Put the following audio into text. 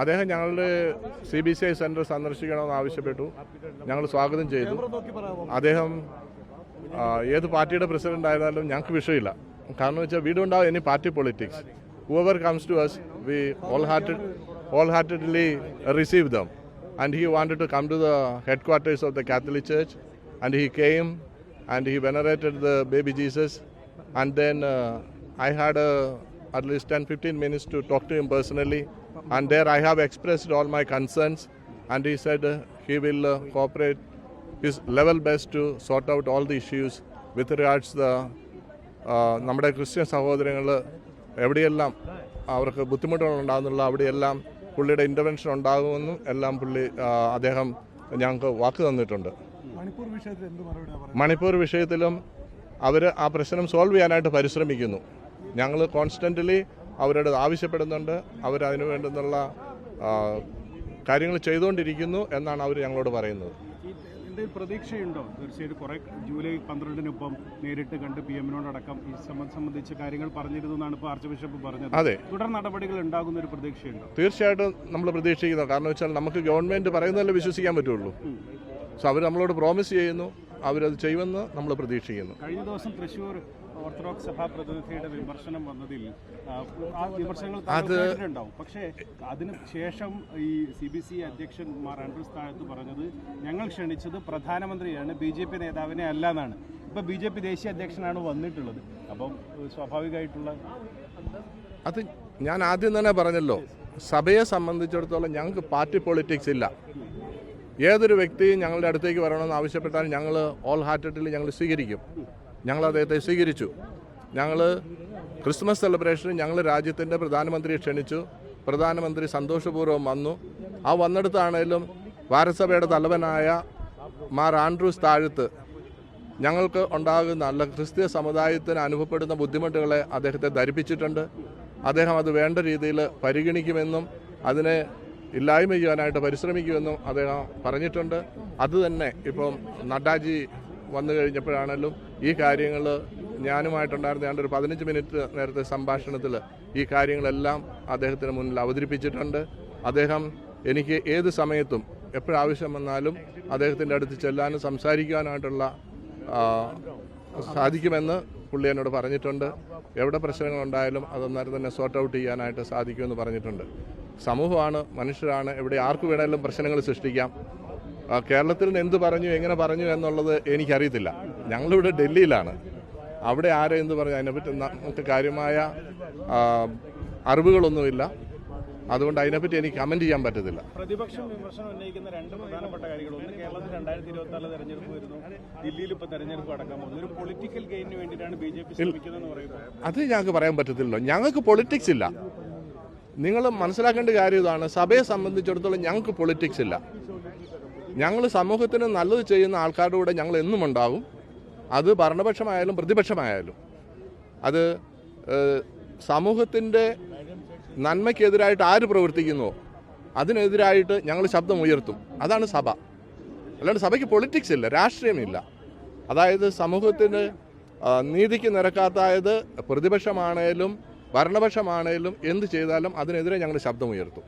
അദ്ദേഹം ഞങ്ങളുടെ CBCI centre സന്ദർശിക്കണമെന്ന് ആവശ്യപ്പെട്ടു. ഞങ്ങൾ സ്വാഗതം ചെയ്തു. അദ്ദേഹം ഏത് പാർട്ടിയുടെ പ്രസിഡന്റ് ആയിരുന്നാലും ഞങ്ങൾക്ക് വിഷയമില്ല. കാരണം വെച്ചാൽ we don't have any party politics. whoever comes to us, we wholeheartedly receive them. And he wanted to come to the headquarters of the Catholic Church, and he came and he venerated the baby Jesus. And then I had at least 10-15 minutes to talk to him personally, and there I have expressed all my concerns, and he said he will cooperate his level best to sort out all the issues with regards the നമ്മുടെ Christian സഹോദരങ്ങൾ എവിടെയെല്ലാം അവർക്ക് ബുദ്ധിമുട്ടുകളുണ്ടാകുന്നുള്ള അവിടെയെല്ലാം പുള്ളിയുടെ intervention ഉണ്ടാകുമെന്നും എല്ലാം അദ്ദേഹം ഞങ്ങൾക്ക് വാക്ക് തന്നിട്ടുണ്ട്. മണിപ്പൂർ വിഷയത്തിലും അവർ ആ പ്രശ്നം സോൾവ് ചെയ്യാനായിട്ട് പരിശ്രമിക്കുന്നു. ഞങ്ങൾ കോൺസ്റ്റൻ്റ്ലി അവരോട് ആവശ്യപ്പെടുന്നുണ്ട്. അവരതിനു വേണ്ടുന്നുള്ള കാര്യങ്ങൾ ചെയ്തുകൊണ്ടിരിക്കുന്നു എന്നാണ് അവർ ഞങ്ങളോട് പറയുന്നത്. പ്രതീക്ഷയുണ്ടോ? തീർച്ചയായിട്ടും കുറെ ജൂലൈ 12-നൊപ്പം നേരിട്ട് കണ്ട് PM-നോടക്കം ഈ സംബന്ധിച്ച കാര്യങ്ങൾ പറഞ്ഞിരുന്നു എന്നാണ് ഇപ്പോൾ ആർച്ച് ബിഷപ്പ് പറഞ്ഞത്. അതെ, തുടർ നടപടികൾ ഉണ്ടാകുന്ന ഒരു പ്രതീക്ഷയുണ്ടോ? തീർച്ചയായിട്ടും നമ്മൾ പ്രതീക്ഷിക്കുന്നു. കാരണം വെച്ചാൽ നമുക്ക് ഗവൺമെന്റ് പറയുന്നതല്ലേ വിശ്വസിക്കാൻ പറ്റുള്ളൂ. സോ അവർ നമ്മളോട് പ്രോമിസ് ചെയ്യുന്നു, അവരത് ചെയ്യുമെന്ന് നമ്മൾ പ്രതീക്ഷിക്കുന്നു. കഴിഞ്ഞ ദിവസം തൃശ്ശൂർ ഓർത്തഡോക്സ് സഭാ പ്രതിനിധിയുടെ വിമർശനം വന്നതിൽ ആ വിമർശനങ്ങൾ ഉണ്ടാവും. പക്ഷേ അതിന് ശേഷം ഈ CBCI അധ്യക്ഷൻ മാർ ആൻഡ്രൂസ് താഴത്ത് പറഞ്ഞത് ഞങ്ങൾ ക്ഷണിച്ചത് പ്രധാനമന്ത്രിയാണ്, BJP നേതാവിനെ അല്ല എന്നാണ്. ഇപ്പം BJP ദേശീയ അധ്യക്ഷനാണ് വന്നിട്ടുള്ളത്. അപ്പം സ്വാഭാവികമായിട്ടുള്ള അത് ഞാൻ ആദ്യം തന്നെ പറഞ്ഞല്ലോ, സഭയെ സംബന്ധിച്ചിടത്തോളം ഞങ്ങൾക്ക് പാർട്ടി പൊളിറ്റിക്സ് ഇല്ല. ഏതൊരു വ്യക്തിയും ഞങ്ങളുടെ അടുത്തേക്ക് വരണമെന്ന് ആവശ്യപ്പെട്ടാൽ ഞങ്ങൾ ഓൾ ഹാർട്ടഡ്ലി ഞങ്ങൾ സ്വീകരിക്കും. ഞങ്ങൾ അദ്ദേഹത്തെ സ്വീകരിച്ചു. ഞങ്ങൾ ക്രിസ്മസ് സെലിബ്രേഷന് ഞങ്ങൾ രാജ്യത്തിൻ്റെ പ്രധാനമന്ത്രിയെ ക്ഷണിച്ചു. പ്രധാനമന്ത്രി സന്തോഷപൂർവ്വം വന്നു. ആ വന്നിടത്താണേലും ഭാരതസഭയുടെ തലവനായ മാർ ആൻഡ്രൂസ് താഴത്ത് ഞങ്ങൾക്ക് ഉണ്ടാകുന്ന അല്ല ക്രിസ്തീയ സമുദായത്തിന് അനുഭവപ്പെടുന്ന ബുദ്ധിമുട്ടുകളെ അദ്ദേഹത്തെ ധരിപ്പിച്ചിട്ടുണ്ട്. അദ്ദേഹം അത് വേണ്ട രീതിയിൽ പരിഗണിക്കുമെന്നും അതിനെ ഇല്ലായ്മ ചെയ്യാനായിട്ട് പരിശ്രമിക്കുമെന്നും അദ്ദേഹം പറഞ്ഞിട്ടുണ്ട്. അതുതന്നെ ഇപ്പം നഡ്ഡാജി വന്നു കഴിഞ്ഞപ്പോഴാണല്ലോ ഈ കാര്യങ്ങൾ ഞാനുമായിട്ടുണ്ടായിരുന്ന ഏതാണ്ട് ഒരു 15 മിനിറ്റ് നേരത്തെ സംഭാഷണത്തിൽ ഈ കാര്യങ്ങളെല്ലാം അദ്ദേഹത്തിന് മുന്നിൽ അവതരിപ്പിച്ചിട്ടുണ്ട്. അദ്ദേഹം എനിക്ക് ഏത് സമയത്തും എപ്പോഴാവശ്യം വന്നാലും അദ്ദേഹത്തിൻ്റെ അടുത്ത് ചെല്ലാനും സംസാരിക്കാനായിട്ടുള്ള സാധിക്കുമെന്ന് പുള്ളി എന്നോട് പറഞ്ഞിട്ടുണ്ട്. എവിടെ പ്രശ്നങ്ങളുണ്ടായാലും അതൊന്നേരം തന്നെ സോർട്ട് ഔട്ട് ചെയ്യാനായിട്ട് സാധിക്കുമെന്ന് പറഞ്ഞിട്ടുണ്ട്. സമൂഹമാണ്, മനുഷ്യരാണ്, എവിടെ ആർക്ക് വേണമെങ്കിലും പ്രശ്നങ്ങൾ സൃഷ്ടിക്കാം. കേരളത്തിൽ നിന്ന് എന്ത് പറഞ്ഞു, എങ്ങനെ പറഞ്ഞു എന്നുള്ളത് എനിക്കറിയത്തില്ല. ഞങ്ങളിവിടെ ഡൽഹിയിലാണ്. അവിടെ ആരെ എന്ത് പറഞ്ഞു അതിനെപ്പറ്റി നമുക്ക് കാര്യമായ അറിവുകളൊന്നുമില്ല. അതുകൊണ്ട് അതിനെപ്പറ്റി എനിക്ക് കമന്റ് ചെയ്യാൻ പറ്റത്തില്ല. പ്രതിപക്ഷം വിമർശനം ഉന്നയിക്കുന്ന രണ്ട് പ്രധാനപ്പെട്ട കാര്യങ്ങൾ, ഒന്ന് കേരളത്തിൽ 2024 തെരഞ്ഞെടുപ്പ് വരുന്നു, ദില്ലിയിൽ ഇപ്പോൾ തെരഞ്ഞെടുപ്പ് അടക്കാൻ പോകുന്നു. ഒരു പൊളിറ്റിക്കൽ ഗെയിനിന് വേണ്ടിയിട്ടാണ് BJP ശ്രമിക്കുന്നതെന്ന് പറയുന്നത്. അത് ഞങ്ങൾക്ക് പറയാൻ പറ്റത്തില്ലല്ലോ. ഞങ്ങൾക്ക് പൊളിറ്റിക്സ് ഇല്ല. നിങ്ങൾ മനസ്സിലാക്കേണ്ട കാര്യം ഇതാണ്, സഭയെ സംബന്ധിച്ചിടത്തോളം ഞങ്ങൾക്ക് പൊളിറ്റിക്സ് ഇല്ല. ഞങ്ങൾ സമൂഹത്തിന് നല്ലത് ചെയ്യുന്ന ആൾക്കാരുടെ കൂടെ ഞങ്ങൾ എന്നും ഉണ്ടാകും. അത് ഭരണപക്ഷമായാലും പ്രതിപക്ഷമായാലും. അത് സമൂഹത്തിൻ്റെ നന്മയ്ക്കെതിരായിട്ട് ആര് പ്രവർത്തിക്കുന്നുവോ അതിനെതിരായിട്ട് ഞങ്ങൾ ശബ്ദം ഉയർത്തും. അതാണ് സഭ. അല്ലാണ്ട് സഭയ്ക്ക് പൊളിറ്റിക്സ് ഇല്ല, രാഷ്ട്രീയമില്ല. അതായത് സമൂഹത്തിന് നീതിക്ക് നിരക്കാത്തായത് പ്രതിപക്ഷമാണേലും ഭരണപക്ഷമാണേലും എന്ത് ചെയ്താലും അതിനെതിരെ ഞങ്ങൾ ശബ്ദം ഉയർത്തും.